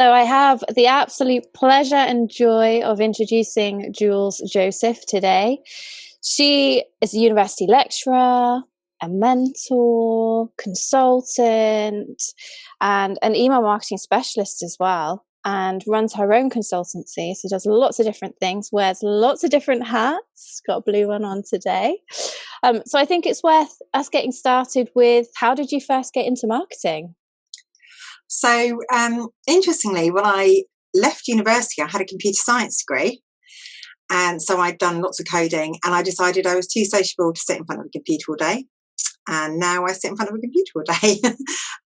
So I have the absolute pleasure and joy of introducing Joolz Joseph today. She is a university lecturer, a mentor, consultant, and an email marketing specialist as well, and runs her own consultancy. So does lots of different things, wears lots of different hats, got a blue one on today. So I think it's worth us getting started with, how did you first get into marketing? So interestingly, when I left university, I had a computer science degree. And so I'd done lots of coding, and I decided I was too sociable to sit in front of a computer all day. And now I sit in front of a computer all day.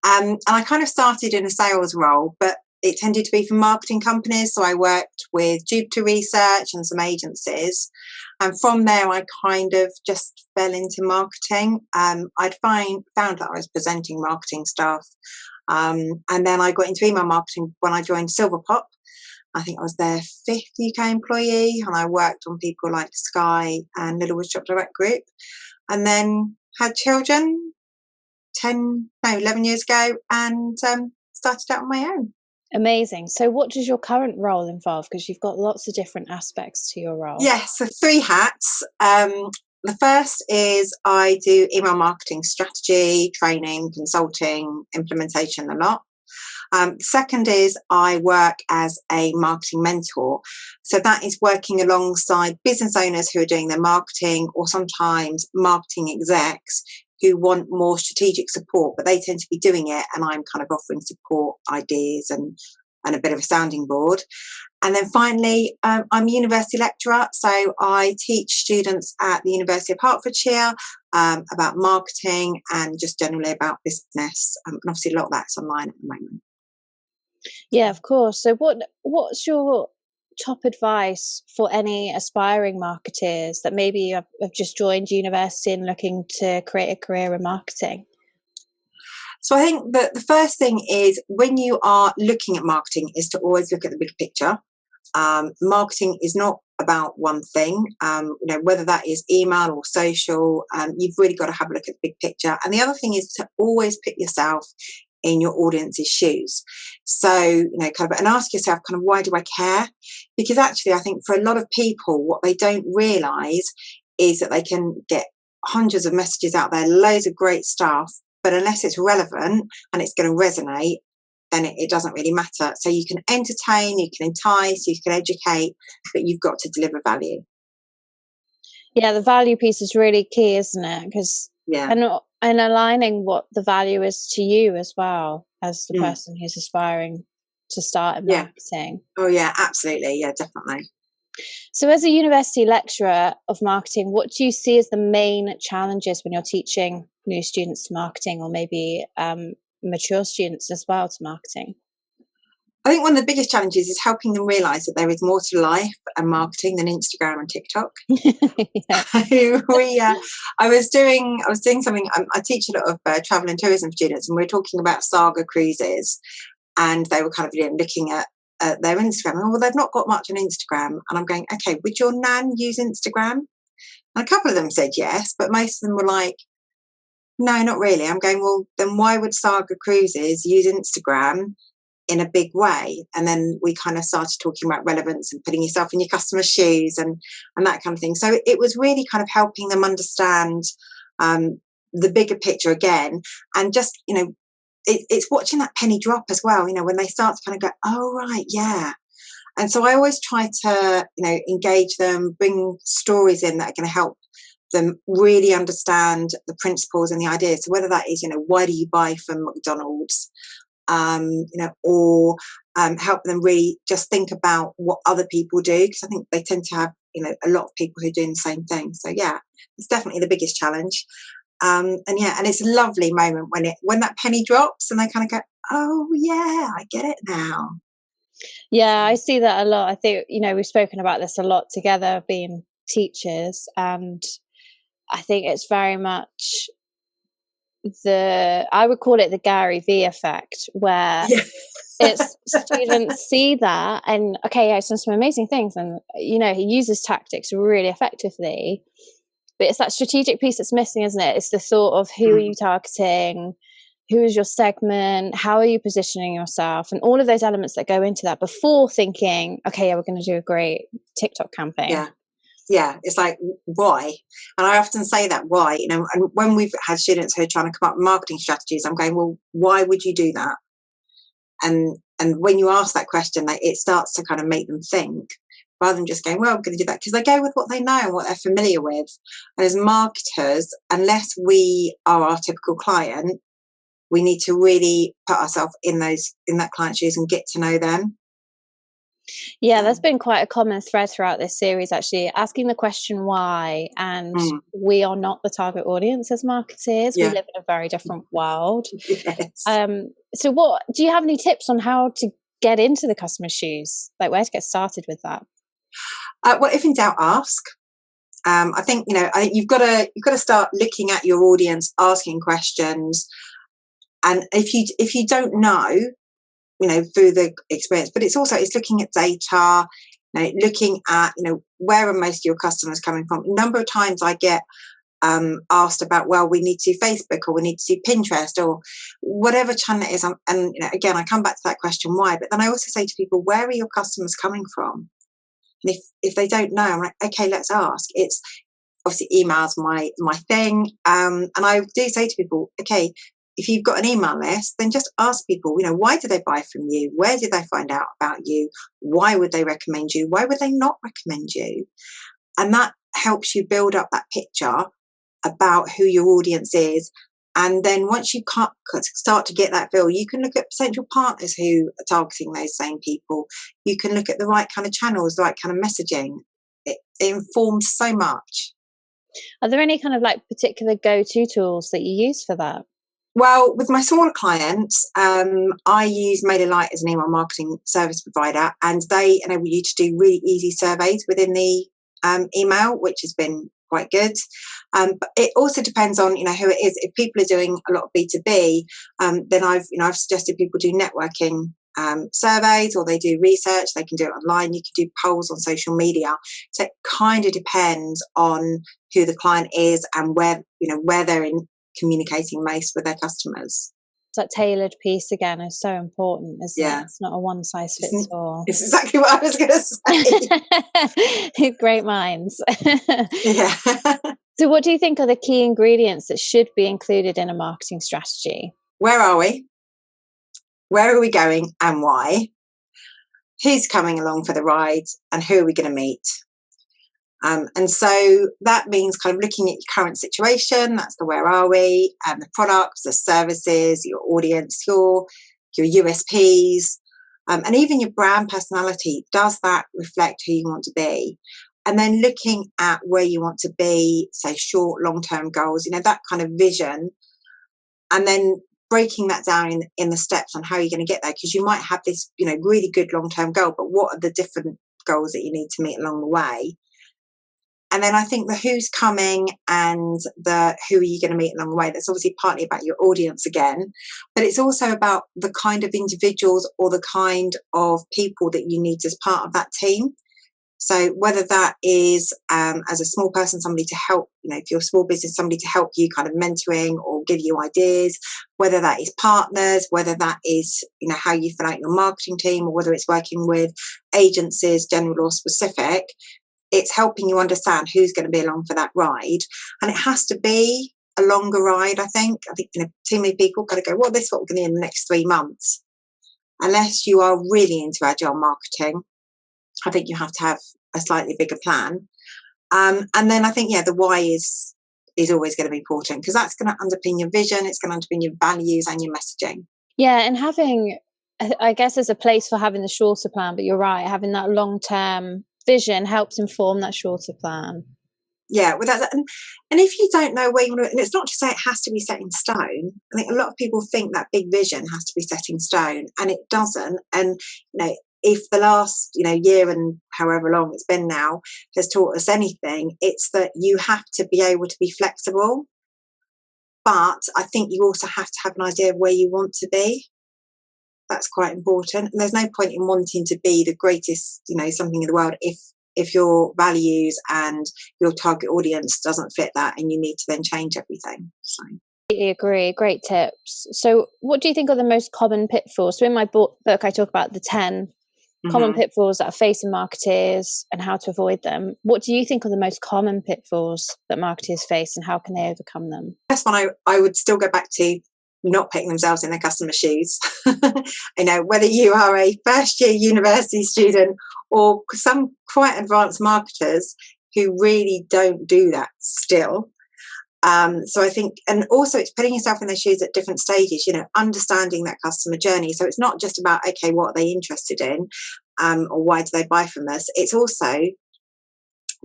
And I kind of started in a sales role, but it tended to be for marketing companies. So I worked with Jupiter Research and some agencies. And from there, I kind of just fell into marketing. I'd found that I was presenting marketing stuff. And then I got into email marketing when I joined Silverpop. I think I was their 5th UK employee, and I worked on people like Sky and Littlewood Shop Direct Group, and then had children 11 years ago, and started out on my own. Amazing. So what does your current role involve? Because you've got lots of different aspects to your role. Yes, so 3 hats. The first is I do email marketing strategy, training, consulting, implementation a lot. Second is I work as a marketing mentor. So that is working alongside business owners who are doing their marketing, or sometimes marketing execs who want more strategic support, but they tend to be doing it, and I'm kind of offering support, ideas, and a bit of a sounding board. And then finally, I'm a university lecturer, so I teach students at the University of Hertfordshire about marketing and just generally about business. And obviously a lot of that's online at the moment. Yeah, of course. So what's your top advice for any aspiring marketers that maybe have just joined university and looking to create a career in marketing? So I think that the first thing is, when you are looking at marketing, is to always look at the big picture. Marketing is not about one thing, whether that is email or social. You've really got to have a look at the big picture. And the other thing is to always put yourself in your audience's shoes. So, and ask yourself kind of, why do I care? Because actually, I think for a lot of people, what they don't realise is that they can get hundreds of messages out there, loads of great stuff, but unless it's relevant and it's going to resonate, then it doesn't really matter. So you can entertain, you can entice, you can educate, but you've got to deliver value. Yeah, the value piece is really key, isn't it? Because and aligning what the value is to you as well, as the person who's aspiring to start in marketing. Oh yeah, absolutely. Yeah, definitely. So as a university lecturer of marketing, what do you see as the main challenges when you're teaching new students to marketing, or maybe mature students as well to marketing? I think one of the biggest challenges is helping them realise that there is more to life and marketing than Instagram and TikTok. I was doing something. I teach a lot of travel and tourism students, and we were talking about Saga cruises, and they were kind of looking at their Instagram. And, well, they've not got much on Instagram, and I'm going, okay, would your nan use Instagram? And a couple of them said yes, but most of them were like, no, not really. I'm going, well, then why would Saga Cruises use Instagram in a big way? And then we kind of started talking about relevance and putting yourself in your customer's shoes and that kind of thing. So it was really kind of helping them understand the bigger picture again, and just, it's watching that penny drop as well, when they start to kind of go, oh, right, yeah. And so I always try to, engage them, bring stories in that are going to help them really understand the principles and the ideas. So whether that is, why do you buy from McDonald's? Or help them really just think about what other people do, because I think they tend to have, a lot of people who are doing the same thing. So yeah, it's definitely the biggest challenge. And it's a lovely moment when that penny drops and they kind of go, oh yeah, I get it now. Yeah, I see that a lot. I think, we've spoken about this a lot together, being teachers, and I think it's very much I would call it the Gary V effect, where it's students see that and okay, yeah, he's done some amazing things, and you know, he uses tactics really effectively, but it's that strategic piece that's missing, isn't it? It's the thought of who are you targeting, who is your segment, how are you positioning yourself, and all of those elements that go into that before thinking, okay, yeah, we're going to do a great TikTok campaign. Yeah, it's like, why? And I often say that, why? You know, and when we've had students who are trying to come up with marketing strategies, I'm going, well, why would you do that? And when you ask that question, it starts to kind of make them think, rather than just going, well, I'm going to do that, because they go with what they know and what they're familiar with. And as marketers, unless we are our typical client, we need to really put ourselves in that client's shoes and get to know them. Yeah, that's been quite a common thread throughout this series, actually, asking the question why. And we are not the target audience as marketers. We live in a very different world. Yes. So what do you have any tips on how to get into the customer's shoes? Like where to get started with that? Well, if in doubt, ask. I think, you know, you've got to start looking at your audience, asking questions. And if you don't know, you know, through the experience, but it's looking at data, you know, looking at, you know, where are most of your customers coming from. A number of times I get asked about, well, we need to do Facebook, or we need to do Pinterest, or whatever channel it is. And you know, again, I come back to that question, why? But then I also say to people, where are your customers coming from? And if they don't know, I'm like, okay, let's ask. It's obviously emails my thing, and I do say to people, okay, if you've got an email list, then just ask people, you know, why did they buy from you? Where did they find out about you? Why would they recommend you? Why would they not recommend you? And that helps you build up that picture about who your audience is. And then once you start to get that feel, you can look at potential partners who are targeting those same people. You can look at the right kind of channels, the right kind of messaging. It informs so much. Are there any kind of like particular go-to tools that you use for that? Well, with my smaller clients, I use MailerLite as an email marketing service provider, and they enable you to do really easy surveys within the email, which has been quite good. But it also depends on, you know, who it is. If people are doing a lot of B2B, then I've suggested people do networking surveys, or they do research. They can do it online. You can do polls on social media. So it kind of depends on who the client is and where they're in communicating most with their customers. That tailored piece again is so important, isn't it? It's not a one size fits all. It's exactly what I was going to say. Great minds. Yeah. So what do you think are the key ingredients that should be included in a marketing strategy? Where are we? Where are we going and why? Who's coming along for the ride and who are we going to meet? And so that means kind of looking at your current situation, that's the where are we, and the products, the services, your audience, your USPs, and even your brand personality. Does that reflect who you want to be? And then looking at where you want to be, say short, long-term goals, you know, that kind of vision, and then breaking that down in the steps on how you're going to get there, because you might have this, you know, really good long-term goal, but what are the different goals that you need to meet along the way? And then I think the who's coming and the who are you going to meet along the way, that's obviously partly about your audience again, but it's also about the kind of individuals or the kind of people that you need as part of that team. So whether that is as a small person, somebody to help, you know, if you're a small business, somebody to help you kind of mentoring or give you ideas, whether that is partners, whether that is, you know, how you fill out your marketing team, or whether it's working with agencies, general or specific, it's helping you understand who's going to be along for that ride. And it has to be a longer ride, I think. You know, too many people kind of go, well, this is what we're going to do in the next 3 months. Unless you are really into agile marketing, I think you have to have a slightly bigger plan. And then I think, the why is always going to be important, because that's going to underpin your vision, it's going to underpin your values and your messaging. Yeah, and having, I guess there's a place for having the shorter plan, but you're right, having that long-term vision helps inform that shorter plan. Yeah, without that, and if you don't know where you want to, and it's not to say it has to be set in stone. I think a lot of people think that big vision has to be set in stone, and it doesn't. And you know, if the last year and however long it's been now has taught us anything, it's that you have to be able to be flexible. But I think you also have to have an idea of where you want to be. That's quite important. And there's no point in wanting to be the greatest, something in the world if your values and your target audience doesn't fit that, and you need to then change everything. So I agree. Great tips. So what do you think are the most common pitfalls? So in my book, I talk about the 10 common pitfalls that are facing marketers and how to avoid them. What do you think are the most common pitfalls that marketers face, and how can they overcome them? First one, I would still go back to not putting themselves in their customer's shoes. Whether you are a first year university student or some quite advanced marketers who really don't do that still. So I think, and also it's putting yourself in their shoes at different stages, understanding that customer journey. So it's not just about, okay, what are they interested in, or why do they buy from us? It's also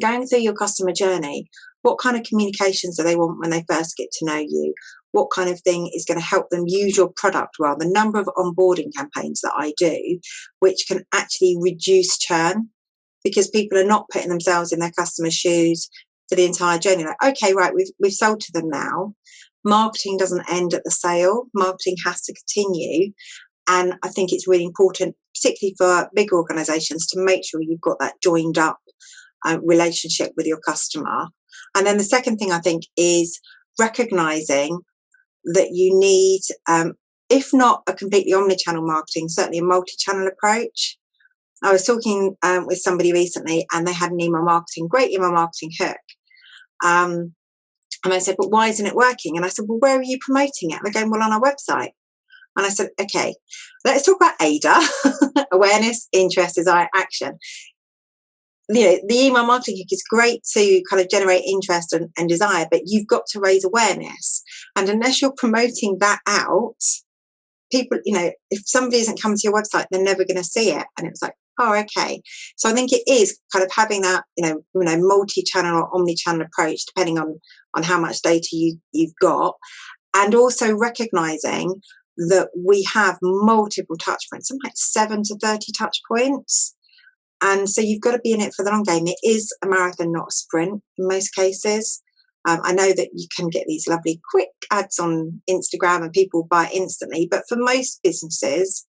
going through your customer journey. What kind of communications do they want when they first get to know you? What kind of thing is going to help them use your product well? The number of onboarding campaigns that I do, which can actually reduce churn, because people are not putting themselves in their customer's shoes for the entire journey. Like, okay, right, we've sold to them now. Marketing doesn't end at the sale. Marketing has to continue. And I think it's really important, particularly for big organizations, to make sure you've got that joined up relationship with your customer. And then the second thing I think is recognizing that you need, if not a completely omni-channel marketing, certainly a multi-channel approach. I was talking with somebody recently, and they had an great email marketing hook. And I said, but why isn't it working? And I said, well, where are you promoting it? And they're going, well, on our website. And I said, okay, let's talk about AIDA, awareness, interest, desire, action. The email marketing hook is great to kind of generate interest and desire, but you've got to raise awareness. And unless you're promoting that out, people, if somebody isn't coming to your website, they're never going to see it. And it was like, oh, okay. So I think it is kind of having that, multi-channel or omni-channel approach, depending on how much data you've got, and also recognizing that we have multiple touch points, something like 7 to 30 touch points. And so you've got to be in it for the long game. It is a marathon, not a sprint in most cases. I know that you can get these lovely quick ads on Instagram and people buy instantly, but for most businesses,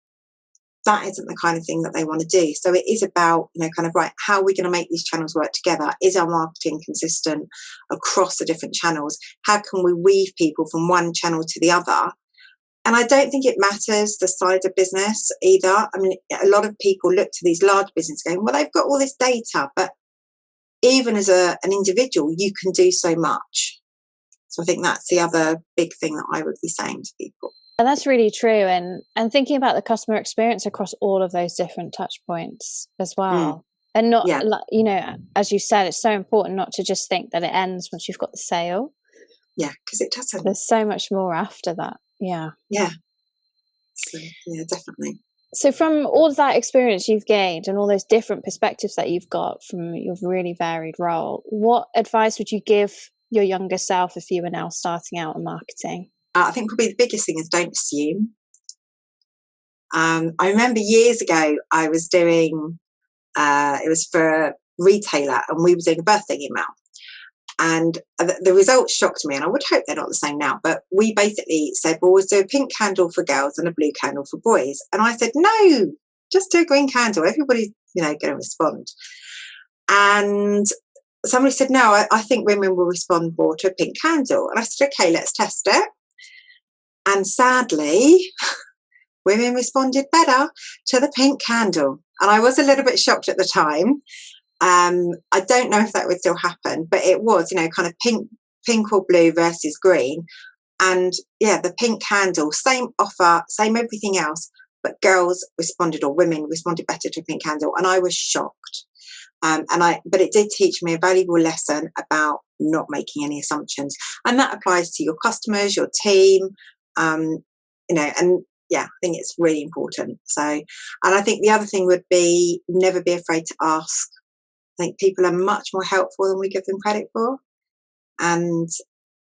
that isn't the kind of thing that they want to do. So it is about, right, how are we going to make these channels work together? Is our marketing consistent across the different channels? How can we weave people from one channel to the other? And I don't think it matters the size of business either. I mean, a lot of people look to these large businesses going, well, they've got all this data, but even as an individual, you can do so much. So I think that's the other big thing that I would be saying to people. And that's really true. And thinking about the customer experience across all of those different touch points as well. And not, as you said, it's so important not to just think that it ends once you've got the sale. Yeah, because it doesn't. There's so much more after that. Yeah. Yeah. So, yeah, definitely. So from all of that experience you've gained and all those different perspectives that you've got from your really varied role, what advice would you give your younger self if you were now starting out in marketing? I think probably the biggest thing is don't assume. I remember years ago I was doing, it was for a retailer, and we were doing a birthday email. And the results shocked me, and I would hope they're not the same now, but we basically said, well, we'll do a pink candle for girls and a blue candle for boys. And I said, no, just do a green candle. Everybody's, going to respond. And somebody said, no, I think women will respond more to a pink candle. And I said, okay, let's test it. And sadly, women responded better to the pink candle. And I was a little bit shocked at the time. I don't know if that would still happen, but it was, kind of pink or blue versus green. And yeah, the pink candle, same offer, same everything else, but girls responded, or women responded better to a pink candle. And I was shocked. But it did teach me a valuable lesson about not making any assumptions. And that applies to your customers, your team, and yeah, I think it's really important. So, and I think the other thing would be never be afraid to ask. I think people are much more helpful than we give them credit for. And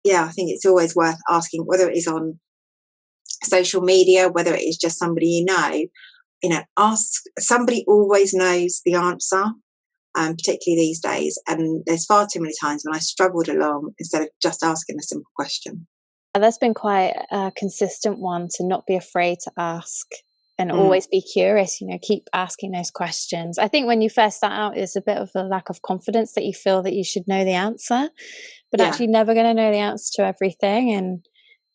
yeah, I think it's always worth asking, whether it is on social media, whether it is just somebody ask. Somebody always knows the answer, particularly these days. And there's far too many times when I struggled along instead of just asking a simple question. That's been quite a consistent one, to not be afraid to ask. and always be curious, keep asking those questions. I think when you first start out, there's a bit of a lack of confidence that you feel that you should know the answer, but actually never going to know the answer to everything. And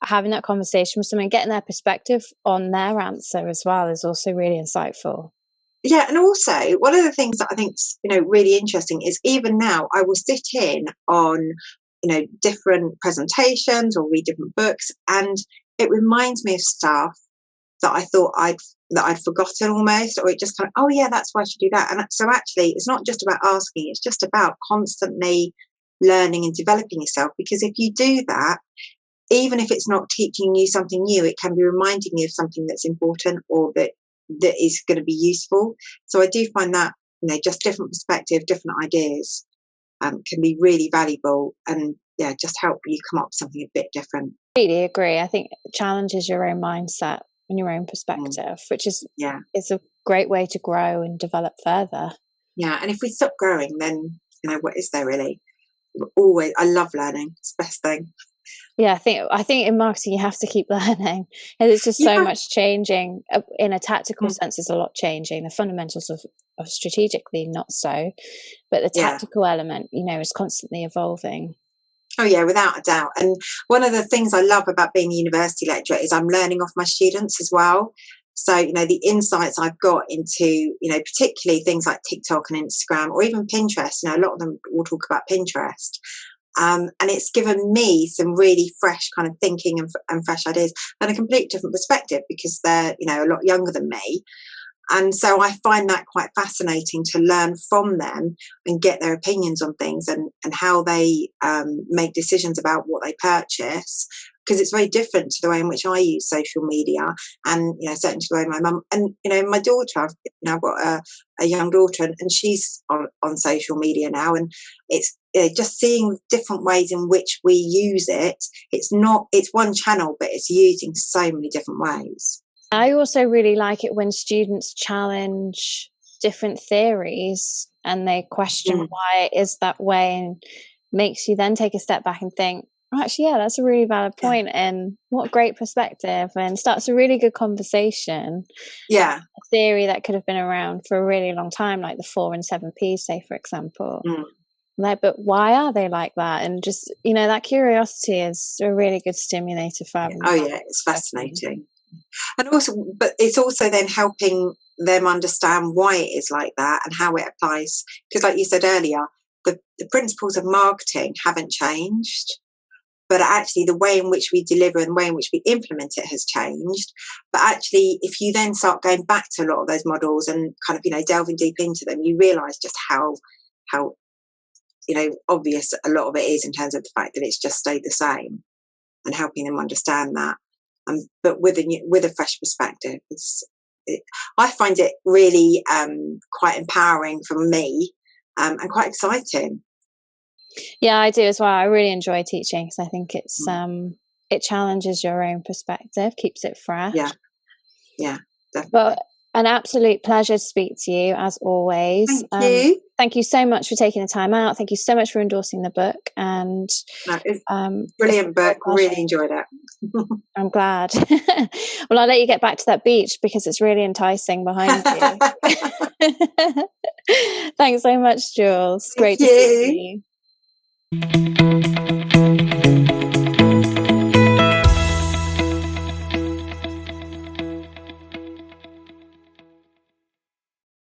having that conversation with someone, getting their perspective on their answer as well, is also really insightful. Yeah, and also one of the things that I think's really interesting is even now I will sit in on different presentations or read different books, and it reminds me of stuff that I thought I'd forgotten almost, or it just kind of, oh yeah, that's why I should do that. And so actually it's not just about asking, it's just about constantly learning and developing yourself, because if you do that, even if it's not teaching you something new, it can be reminding you of something that's important or that is going to be useful. So I do find that just different perspective, different ideas can be really valuable, and just help you come up with something a bit different. Really agree. I think it challenges your own mindset and your own perspective, which is a great way to grow and develop further. Yeah, and if we stop growing, then what is there really? Always, I love learning. It's the best thing. Yeah, I think in marketing you have to keep learning, and it's just so much changing. In a tactical sense, there's a lot changing. The fundamentals of strategically, not so, but the tactical element, is constantly evolving. Oh yeah, without a doubt. And one of the things I love about being a university lecturer is I'm learning off my students as well. So, the insights I've got into, particularly things like TikTok and Instagram, or even Pinterest, a lot of them will talk about Pinterest. And it's given me some really fresh kind of thinking and fresh ideas and a completely different perspective, because they're, a lot younger than me. And so I find that quite fascinating to learn from them and get their opinions on things and how they make decisions about what they purchase, because it's very different to the way in which I use social media, and certainly to the way my mum and my daughter. I've got a young daughter, and she's on social media now, and it's just seeing different ways in which we use it. It's one channel, but it's used in so many different ways. I also really like it when students challenge different theories and they question why it is that way, and makes you then take a step back and think, actually, that's a really valid point, and what great perspective, and starts a really good conversation. Yeah. A theory that could have been around for a really long time, like the 4 and 7 Ps, say, for example. Like, but why are they like that? And just, that curiosity is a really good stimulator for having. Oh yeah, it's fascinating. And also, but it's also then helping them understand why it is like that and how it applies. Because like you said earlier, the principles of marketing haven't changed, but actually the way in which we deliver and the way in which we implement it has changed. But actually, if you then start going back to a lot of those models and kind of, delving deep into them, you realise just how obvious a lot of it is in terms of the fact that it's just stayed the same, and helping them understand that. But with a fresh perspective, I find it really quite empowering for me, and quite exciting. Yeah, I do as well. I really enjoy teaching, because I think it's it challenges your own perspective, keeps it fresh. Yeah, definitely. But an absolute pleasure to speak to you, as always. Thank you. Thank you so much for taking the time out. Thank you so much for endorsing the book. And it's brilliant book. Really enjoyed it. I'm glad. Well, I'll let you get back to that beach, because it's really enticing behind you. Thanks so much, Jools. Great to see you.